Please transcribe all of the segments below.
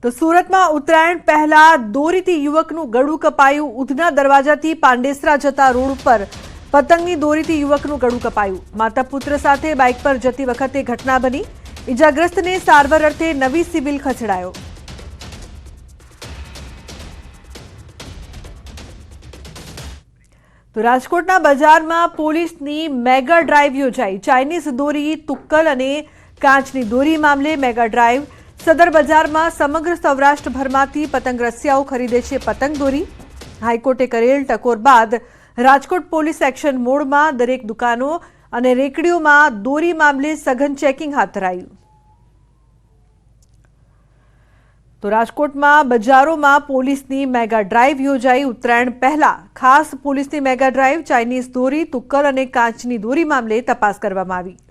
તો સુરતમાં ઉત્તરાયણ પહેલા દોરીથી યુવકનું ગળું કપાયું। ઉધના દરવાજાથી પાંડેસરા જતા રોડ ઉપર પતંગની દોરીથી યુવકનું ગળું કપાયું। માતા પુત્ર સાથે બાઇક પર જતી વખતે ઘટના બની। ઇજાગ્રસ્તને સારવાર અર્થે નવી સિવિલ ખસેડાયો। તો રાજકોટના બજારમાં પોલીસની મેગા ડ્રાઈવ યોજાઈ। ચાઇનીઝ દોરી, તુક્કલ અને કાચની દોરી મામલે મેગા ડ્રાઈવ। સદર બજારમાં સમગ્ર સૌરાષ્ટ્રભરમાંથી પતંગ રસિયાઓ ખરીદે છે પતંગ દોરી। હાઈકોર્ટે કરેલ ટકોર બાદ રાજકોટ પોલીસ એક્શન મોડમાં દરેક દુકાનો અને રેકડીઓમાં દોરી મામલે સઘન ચેકિંગ હાથ ધરાયું। તો રાજકોટમાં બજારોમાં પોલીસની મેગા ડ્રાઈવ યોજાઈ। ઉત્તરાયણ પહેલા ખાસ પોલીસની મેગા ડ્રાઈવ। ચાઇનીઝ દોરી, તુક્કલ અને કાચની દોરી મામલે તપાસ કરવામાં આવી।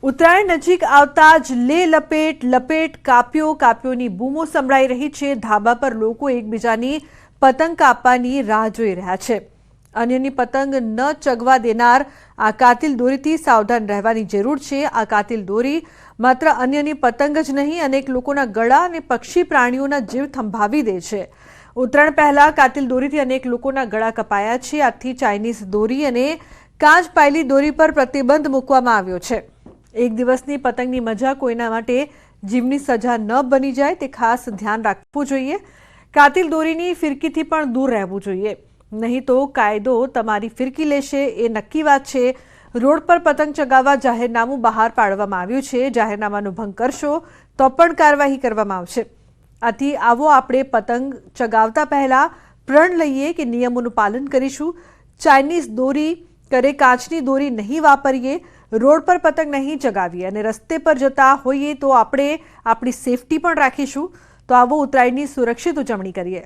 ઉત્તરાયણ નજીક આવતા જ લે લપેટ, લપેટ, કાપ્યો, કાપ્યોની બૂમો સંભળાઈ રહી છે। ધાબા પર લોકો એકબીજાની પતંગ કાપવાની રાહ જોઈ રહ્યા છે। અન્યની પતંગ ન ચગવા દેનાર આ કાતિલ દોરીથી સાવધાન રહેવાની જરૂર છે। આ કાતિલ દોરી માત્ર અન્યની પતંગ જ નહીં, અનેક લોકોના ગળા અને પક્ષી પ્રાણીઓના જીવ થંભાવી દે છે। ઉત્તરાયણ પહેલા કાતિલ દોરીથી અનેક લોકોના ગળા કપાયા છે। આથી ચાઇનીઝ દોરી અને કાચ પાયેલી દોરી પર પ્રતિબંધ મૂકવામાં આવ્યો છે। એક દિવસની પતંગની મજા કોઈના માટે જીવની સજા ન બની જાય તે ખાસ ધ્યાન રાખવું જોઈએ। કાતિલ દોરીની ફિરકીથી પણ દૂર રહેવું જોઈએ, નહીં તો કાયદો તમારી ફિરકી લેશે એ નક્કી વાત છે। રોડ પર પતંગ ચગાવવા જાહેરનામું બહાર પાડવામાં આવ્યું છે। જાહેરનામાનો ભંગ કરશો તો પણ કાર્યવાહી કરવામાં આવશે। આથી આવો આપણે પતંગ ચગાવતા પહેલા પ્રણ લઈએ કે નિયમોનું પાલન કરીશું। ચાઇનીઝ દોરી કરે કાચની દોરી નહીં વાપરીએ, રોડ પર પતંગ નહીં ચગાવીએ અને રસ્તે પર જતા હોઈએ તો આપણે આપણી સેફટી પણ રાખીશું। તો આવો ઉત્તરાયણની સુરક્ષિત ઉજવણી કરીએ।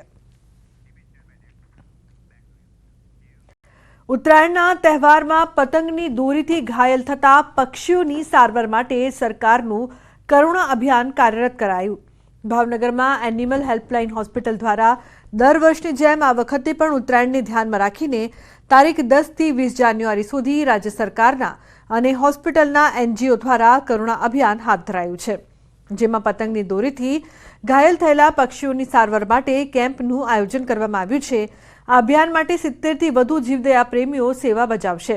ઉત્તરાયણના તહેવારમાં પતંગની દોરીથી ઘાયલ થતા પક્ષીઓની સારવાર માટે સરકારનું કરુણા અભિયાન કાર્યરત કરાયું। ભાવનગરમાં એનિમલ હેલ્પલાઇન હોસ્પિટલ દ્વારા દર વર્ષની જેમ આ વખતે પણ ઉત્તરાયણને ધ્યાનમાં રાખીને તારીખ 10 થી 20 જાન્યુઆરી સુધી રાજ્ય સરકારના અને હોસ્પિટલના એનજીઓ દ્વારા કરુણા અભિયાન હાથ ધરાયું છે, જેમાં પતંગની દોરીથી ઘાયલ થયેલા પક્ષીઓની સારવાર માટે કેમ્પનું આયોજન કરવામાં આવ્યું છે। આ અભિયાન માટે 70 થી વધુ જીવદયા પ્રેમીઓ સેવા બજાવશે।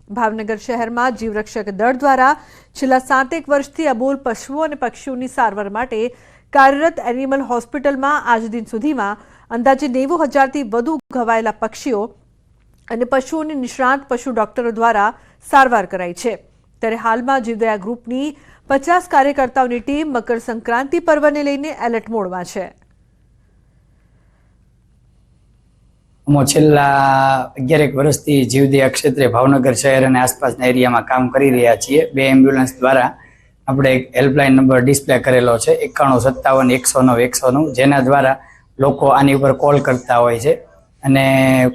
ભાવનગર શહેરમાં જીવરક્ષક દળ દ્વારા છેલ્લા 7 વર્ષથી અબોલ પશુઓ અને પક્ષીઓની સારવાર માટે કાર્યરત એનિમલ હોસ્પિટલમાં આજ દિન સુધીમાં અંદાજે 90,000થી વધુ ઘવાયેલા પક્ષીઓ અને પશુઓની નિષ્ણાત પશુ ડોક્ટરો દ્વારા સારવાર કરાઈ છે। ત્યારે હાલમાં જીવદયા ગ્રુપની 50 કાર્યકર્તાઓની ટીમ મકર સંક્રાંતિ પર્વને લઈને એલર્ટ મોડમાં છે। છેલ્લા 11 વર્ષથી જીવદયા ક્ષેત્રે ભાવનગર શહેર અને આસપાસના એરિયામાં કામ કરી રહ્યા છીએ। 2 એમ્બ્યુલન્સ દ્વારા આપણે એક હેલ્પલાઇન નંબર ડિસ્પ્લે કરેલો છે 9157 109 109, જેના દ્વારા લોકો આની ઉપર કોલ કરતા હોય છે અને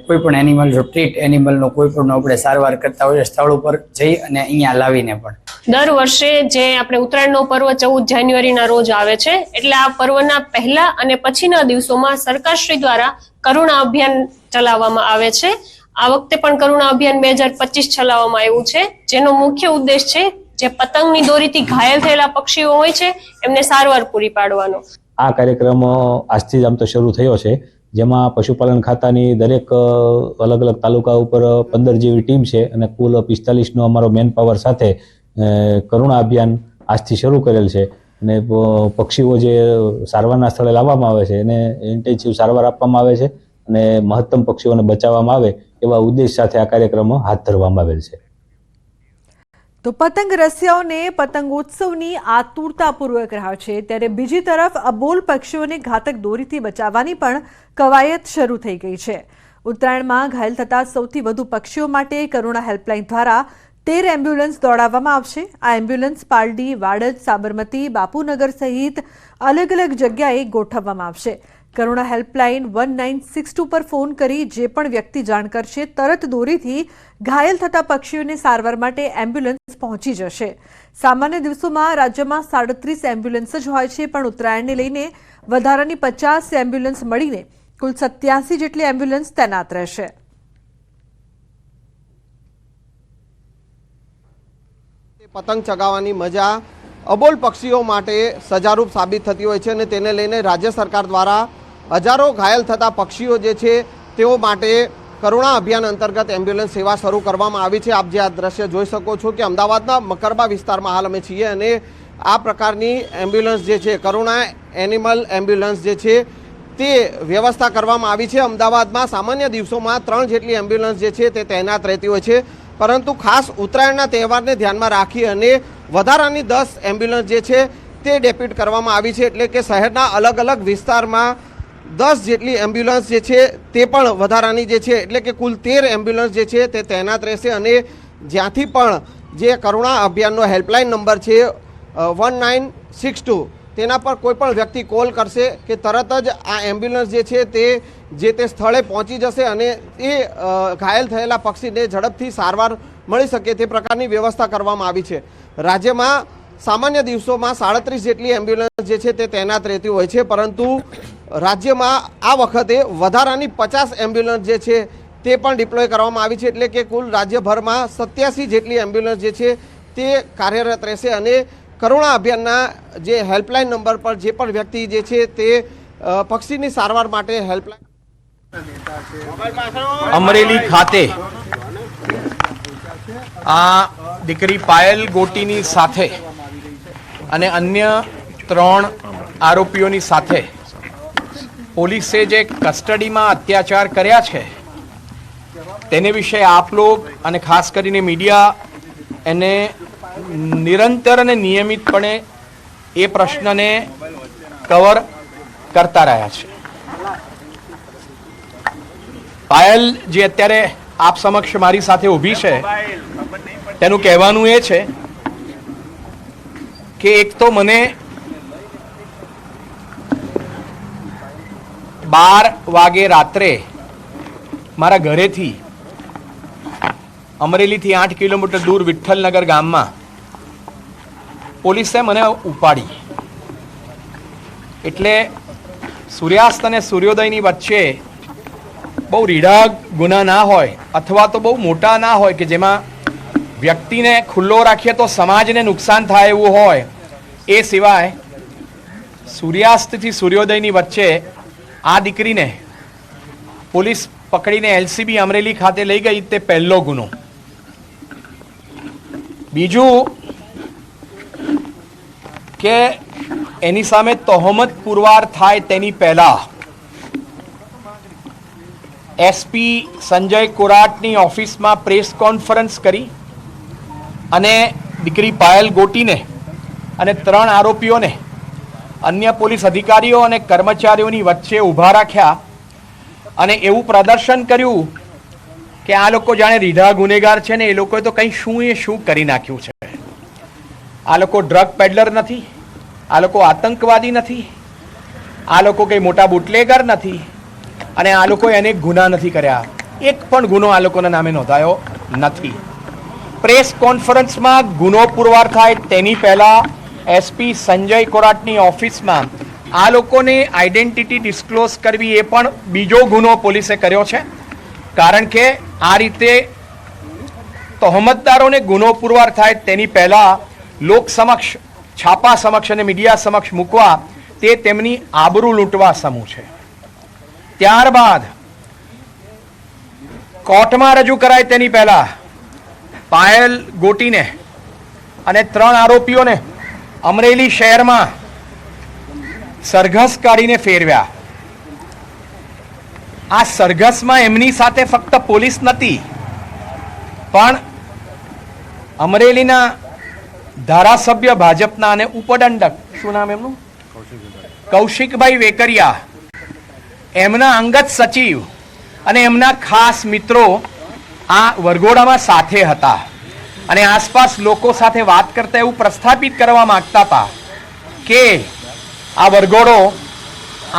કોઈ પણ એનિમલ ટ્રીટ એનિમલનો કોઈ પણ આપણે સારવાર કરતા હોય સ્થળ ઉપર જઈ અને અહીંયા લાવીને પણ દર વર્ષે જે આપણે ઉત્તરાયણનો પર્વ 14 જાન્યુઆરીના રોજ આવે છે, એટલે આ પર્વના પહેલા અને પછીના દિવસોમાં સરકારશ્રી દ્વારા કરુણા અભિયાન ચલાવવામાં આવે છે। આ વખતે પણ કરુણા અભિયાન 2025 ચલાવવામાં આવ્યું છે, જેનો મુખ્ય ઉદ્દેશ છે જે પતંગની દોરીથી ઘાયલ થયેલા પક્ષીઓ હોય છે એમને સારવાર પૂરી પાડવાનો। આ કાર્યક્રમ આજથી જ આમ તો શરૂ થયો છે, જેમાં પશુપાલન ખાતાની દરેક અલગ અલગ તાલુકા ઉપર 15 જેવી ટીમ છે અને કુલ 45નો અમારો મેન પાવર સાથે કરુણા અભિયાન આજથી શરૂ કરેલ છે અને પક્ષીઓ જે સારવારના સ્થળે લાવવામાં આવે છે એને ઇન્ટેન્સિવ સારવાર આપવામાં આવે છે અને મહત્તમ પક્ષીઓને બચાવવામાં આવે એવા ઉદ્દેશ સાથે આ કાર્યક્રમ હાથ ધરવામાં આવેલ છે। તો પતંગ રસિયાઓને પતંગોત્સવની આતુરતાપૂર્વક રાહ છે, ત્યારે બીજી તરફ અબોલ પક્ષીઓને ઘાતક દોરીથી બચાવવાની પણ કવાયત શરૂ થઈ ગઈ છે। ઉત્તરાયણમાં ઘાયલ થતા સૌથી વધુ પક્ષીઓ માટે કરુણા હેલ્પલાઇન દ્વારા 13 એમ્બ્યુલન્સ દોડાવવામાં આવશે। આ એમ્બ્યુલન્સ પાલડી, વાડજ, સાબરમતી, બાપુનગર સહિત અલગ અલગ જગ્યાએ ગોઠવવામાં આવશે। કરુણા હેલ્પલાઇન 1962 પર ફોન કરી જે પણ વ્યક્તિ જાણ કરશે તરત દોરીથી ઘાયલ થતા પક્ષીઓને સારવાર માટે એમ્બ્યુલન્સ પહોંચી જશે। સામાન્ય દિવસોમાં રાજ્યમાં 37 એમ્બ્યુલન્સ જ હોય છે, પણ ઉત્તરાયણને લઈને વધારાની 50 એમ્બ્યુલન્સ મળીને કુલ 87 જેટલી એમ્બ્યુલન્સ તૈનાત રહેશે। પતંગ ચગાવવાની મજા અબોલ પક્ષીઓ માટે સજારૂપ સાબિત થતી હોય છે અને તેને લઈને રાજ્ય સરકાર દ્વારા હજારો ઘાયલ થતા પક્ષીઓ જે છે તેઓ માટે કરુણા અભિયાન અંતર્ગત એમ્બ્યુલન્સ સેવા શરૂ કરવામાં આવી છે। આપ જે આ દ્રશ્ય જોઈ શકો છો કે અમદાવાદના મકરબા વિસ્તારમાં હાલ અમે છીએ અને આ પ્રકારની એમ્બ્યુલન્સ જે છે કરુણા એનિમલ એમ્બ્યુલન્સ જે છે તે વ્યવસ્થા કરવામાં આવી છે। અમદાવાદમાં સામાન્ય દિવસોમાં 3 જેટલી એમ્બ્યુલન્સ જે છે તે તૈનાત રહેતી હોય છે, પરંતુ ખાસ ઉત્તરાયણના તહેવારને ધ્યાનમાં રાખી અને વધારાની 10 એમ્બ્યુલન્સ જે છે તે ડેપ્યુટ કરવામાં આવી છે, એટલે કે શહેરના અલગ અલગ વિસ્તારમાં 10 જેટલી એમ્બ્યુલન્સ જે છે તે પણ વધારાની જે છે એટલે કે કુલ 13 એમ્બ્યુલન્સ જે છે તે તૈનાત રહેશે અને જ્યાંથી પણ જે કરુણા અભિયાનનો હેલ્પલાઇન નંબર છે 1962 તેના પર કોઈ પણ વ્યક્તિ કોલ કરશે કે તરત જ આ એમ્બ્યુલન્સ જે તે સ્થળે પહોંચી જશે અને એ ઘાયલ થયેલા પક્ષીને ઝડપથી સારવાર મળી શકે તે પ્રકારની વ્યવસ્થા કરવામાં આવી છે। રાજ્યમાં સામાન્ય દિવસોમાં 37 જેટલી એમ્બ્યુલન્સ જે છે તે તૈનાત રહેતી હોય છે, પરંતુ રાજ્યમાં આ વખતે વધારાની 50 એમ્બ્યુલન્સ જે છે તે પણ ડિપ્લોય કરવામાં આવી છે, એટલે કે કુલ રાજ્યભરમાં 87 જેટલી એમ્બ્યુલન્સ જે છે તે કાર્યરત રહેશે અને કરુણા અભિયાનના જે હેલ્પલાઇન નંબર પર જે પણ વ્યક્તિ જે છે તે પક્ષીની સારવાર માટે હેલ્પલાઇન અમરેલી ખાતે આ દીકરી પાયલ ગોટીની સાથે અને અન્ય 3 આરોપીઓની સાથે પોલીસે જે કસ્ટડીમાં અત્યાચાર કર્યા છે તેને વિશે આપ લોગ અને ખાસ કરીને મીડિયા એને નિરંતર અને નિયમિતપણે એ પ્રશ્નને કવર કરતા રહ્યા છે। પાયલ જે અત્યારે આપ સમક્ષ મારી સાથે ઊભી છે તેનું કહેવાનું એ છે કે એક તો મને 12 વાગે રાત્રે મારા ઘરેથી અમરેલીથી 8 કિલોમીટર દૂર વિઠ્ઠલનગર ગામમાં પોલીસે મને ઉપાડી, એટલે સૂર્યાસ્ત અને સૂર્યોદયની વચ્ચે બહુ રીઢા ગુના ના હોય અથવા તો બહુ મોટા ના હોય કે જેમાં વ્યક્તિને ખુલ્લો રાખીએ તો સમાજને નુકસાન થાય એવું હોય, એ સિવાય સૂર્યાસ્તથી સૂર્યોદયની વચ્ચે આ દીકરીને પોલીસ પકડીને એલસીબી અમરેલી ખાતે લઈ ગઈ તે પહેલો ગુનો। બીજું કે એની સામે તહોમત પુરવાર થાય તેની પહેલા એસપી સંજય કોરાટની ઓફિસમાં પ્રેસ કોન્ફરન્સ કરી અને દીકરી પાયલ ગોટીને અને 3 આરોપીઓને અન્ય પોલીસ અધિકારીઓ અને કર્મચારીઓની વચ્ચે ઊભા રાખ્યા અને એવું પ્રદર્શન કર્યું કે આ લોકો જાણે રીઢા ગુનેગાર છે ને એ લોકોએ તો કંઈ શું કરી નાખ્યું છે। આ લોકો ડ્રગ પેડલર નથી, આ લોકો આતંકવાદી નથી, આ લોકો કંઈ મોટા બુટલેગર નથી અને આ લોકોએ અનેક ગુના નથી કર્યા, એક પણ ગુનો આ લોકોના નામે નોંધાયો નથી। પ્રેસ કોન્ફરન્સમાં ગુનો પુરવાર થાય તેની પહેલા એસપી સંજય કોરાટની ઓફિસમાં આ લોકોને આઈડેન્ટિટી ડિસ્ક્લોઝ કરવી એ પણ બીજો ગુનો પોલીસે કર્યો છે, કારણ કે આ રીતે તહોમતદારોને ગુનો પુરવાર થાય તેની પહેલા લોક સમક્ષ, છાપા સમક્ષ અને મીડિયા સમક્ષ મૂકવા તે તેમની આબરૂ લૂંટવા સમૂહ છે। ત્યારબાદ કોર્ટમાં રજૂ કરાય તેની પહેલા પાયલ ગોટીને અને 3 આરોપીઓને અમરેલી શહેરમાં સરઘસ કાઢીને ફેરવ્યા। આ સરઘસમાં એમની સાથે ફક્ત પોલીસ નથી પણ અમરેલીના ધારાસભ્ય ભાજપના અને ઉપદંડક, શું નામ એમનું, કૌશિકભાઈ વેકરિયા, એમના અંગત સચિવ અને એમના ખાસ મિત્રો આ વરઘોડામાં સાથે હતા અને આસપાસ લોકો સાથે વાત કરતા એવું પ્રસ્થાપિત કરવા માંગતા હતા કે આ વરઘોડો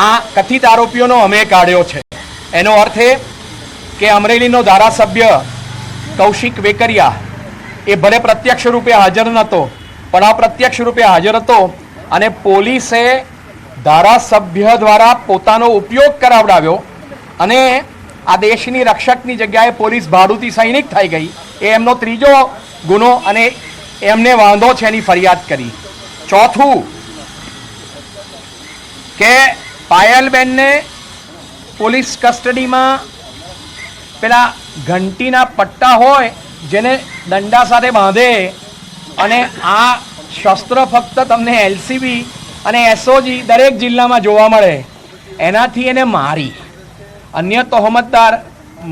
આ કથિત આરોપીઓનો અમે કાઢ્યો છે। એનો અર્થ એ કે અમરેલીનો ધારાસભ્ય કૌશિક વેકરિયા એ ભલે પ્રત્યક્ષ રૂપે હાજર નહોતો પણ અપ્રત્યક્ષ રૂપે હાજર હતો અને પોલીસે ધારાસભ્ય દ્વારા પોતાનો ઉપયોગ કરાવડાવ્યો અને આ દેશની રક્ષકની જગ્યાએ પોલીસ ભાડુતી સૈનિક થઈ ગઈ, એ એમનો ત્રીજો ગુનો અને એમને વાંધો છે એની ફરિયાદ કરી. ચોથું કે પાયલબેનને પોલીસ કસ્ટડીમાં પેલા ઘંટીના પટ્ટા હોય જેને દંડા સાથે બાંધે, અને આ શસ્ત્ર ફક્ત તમને એલસીબી અને એસઓજી દરેક જિલ્લામાં જોવા મળે, એનાથી એને મારી. અન્ય તહોમતદાર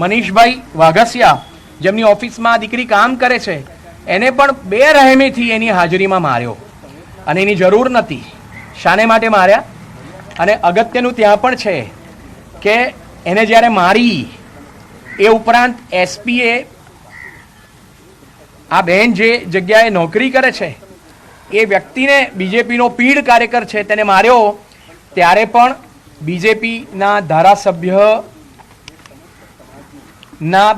મનીષભાઈ વાઘસિયા જેમની ઓફિસમાં આ દીકરી કામ કરે છે, એને પણ બેરહેમીથી એની હાજરીમાં માર્યો, અને એની જરૂર નથી. શાને માટે માર્યા? અને અગત્યનું ત્યાં પણ છે કે એને જ્યારે મારી એ ઉપરાંત એસપીએ આ બહેન જે જગ્યાએ નોકરી કરે છે એ વ્યક્તિને, બીજેપીનો પીઢ કાર્યકર છે, તેને માર્યો ત્યારે પણ બીજેપીના ધારાસભ્યના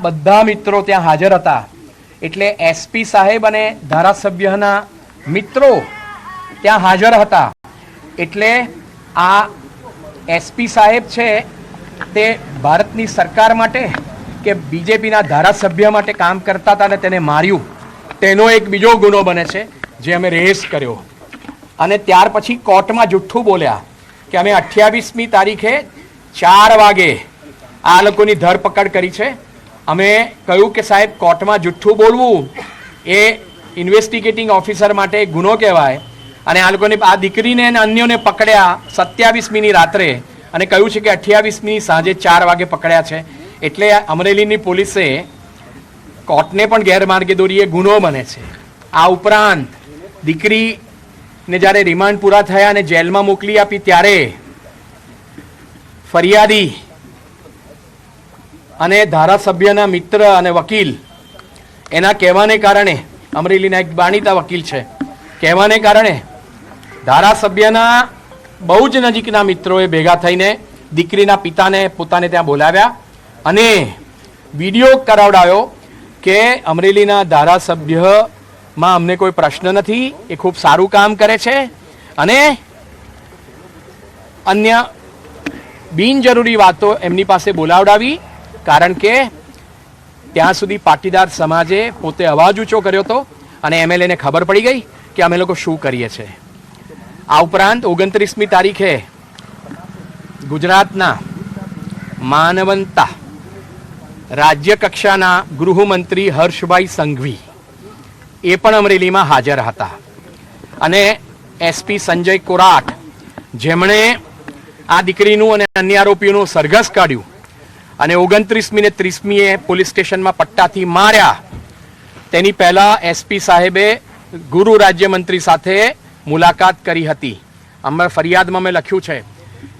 બધા મિત્રો ત્યાં હાજર હતા. એટલે એસપી સાહેબ અને ધારાસભ્યના મિત્રો ત્યાં હાજર હતા. એટલે આ એસપી સાહેબ છે તે ભારતની સરકાર માટે કે બીજેપીના ધારાસભ્ય માટે કામ કરતા હતા અને તેને માર્યું, તેનો એક બીજો ગુનો બને છે જે અમે રેસ કર્યો. અને ત્યાર પછી કોર્ટમાં જુઠ્ઠું બોલ્યા કે અમે 28મી તારીખે 4 વાગે આ લોકોની ધરપકડ કરી છે. અમે કહ્યું કે સાહેબ કોર્ટમાં જુઠ્ઠું બોલવું એ ઇન્વેસ્ટિગેટિંગ ઓફિસર માટે ગુનો કહેવાય, અને આ લોકોને, આ દીકરીને અને અન્યોને પકડ્યા 27મીની રાત્રે અને કહ્યું છે કે 28મી સાંજે 4 વાગે પકડ્યા છે. એટલે અમરેલીની પોલીસે કોર્ટને પણ ગેરમાર્ગે દોરી, એ ગુનો બને છે. આ ઉપરાંત દીકરીને જ્યારે રિમાન્ડ પૂરા થયા અને જેલમાં મોકલી આપી ત્યારે ફરિયાદી અને ધારાસભ્યના મિત્ર અને વકીલ એના કહેવાને કારણે, અમરેલીના એક જાણીતા વકીલ છે, કહેવાને કારણે ધારાસભ્યના બહુ જ નજીકના મિત્રોએ ભેગા થઈને દીકરીના પિતાને પોતાને ત્યાં બોલાવ્યા અને વિડીયો કરાવડાવ્યો કે અમરેલીના ધારાસભ્યમાં અમને કોઈ પ્રશ્ન નથી, એ ખૂબ સારું કામ કરે છે, અને અન્ય બિનજરૂરી વાતો એમની પાસે બોલાવડાવી. કારણ કે ત્યાં સુધી પાટીદાર સમાજે પોતે અવાજ ઊંચો કર્યો હતો અને એમએલએને ખબર પડી ગઈ કે અમે લોકો શું કરીએ છીએ. આ ઉપરાંત 29મી તારીખે ગુજરાતના માનવંતા રાજ્ય કક્ષાના ગૃહમંત્રી હર્ષભાઈ સંઘવી એ પણ અમરેલીમાં હાજર હતા, અને એસપી સંજય કોરાટ જેમણે આ દીકરીનું અને અન્ય આરોપીઓનું સરઘસ કાઢ્યું અને 29મી ને 30મીએ પોલીસ સ્ટેશનમાં પટ્ટાથી માર્યા, તેની પહેલા એસપી સાહેબે ગૃહ રાજ્યમંત્રી સાથે મુલાકાત કરી હતી. અમારા ફરિયાદમાં મેં લખ્યું છે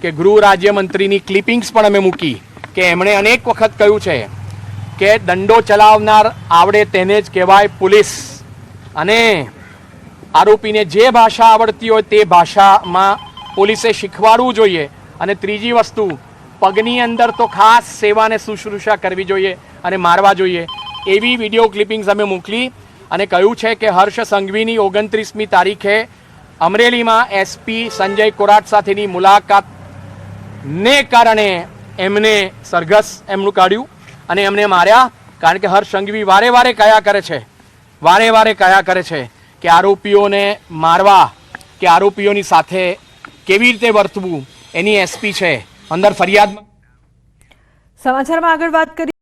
કે ગૃહ રાજ્યમંત્રીની ક્લિપિંગ્સ પણ અમે મૂકી કે એમણે અનેક વખત કહ્યું છે કે દંડો ચલાવનાર આવડે તેને જ કહેવાય પોલીસ, અને આરોપીને જે ભાષા આવડતી હોય તે ભાષામાં પોલીસે શીખવાડવું જોઈએ. અને ત્રીજી વસ્તુ, પગની અંદર તો ખાસ સેવા અને શુશ્રૂષા કરવી જોઈએ અને મારવા જોઈએ. એવી વિડીયો ક્લિપિંગ્સ અમે મોકલી અને કહ્યું છે કે હર્ષ સંઘવીની 29મી તારીખે અમરેલીમાં એસપી સંજય કોરાટ સાથેની મુલાકાતને કારણે એમને સરઘસ એમનું કાઢ્યું અને એમને માર્યા. કારણ કે હર્ષ સંઘવી વારે વારે કહ્યા કરે છે કે આરોપીઓને મારવા કે આરોપીઓની સાથે કેવી રીતે વર્તવું એની એસપી છે અંદર ફરિયાદમાં. સમાચારમાં આગળ વાત કરી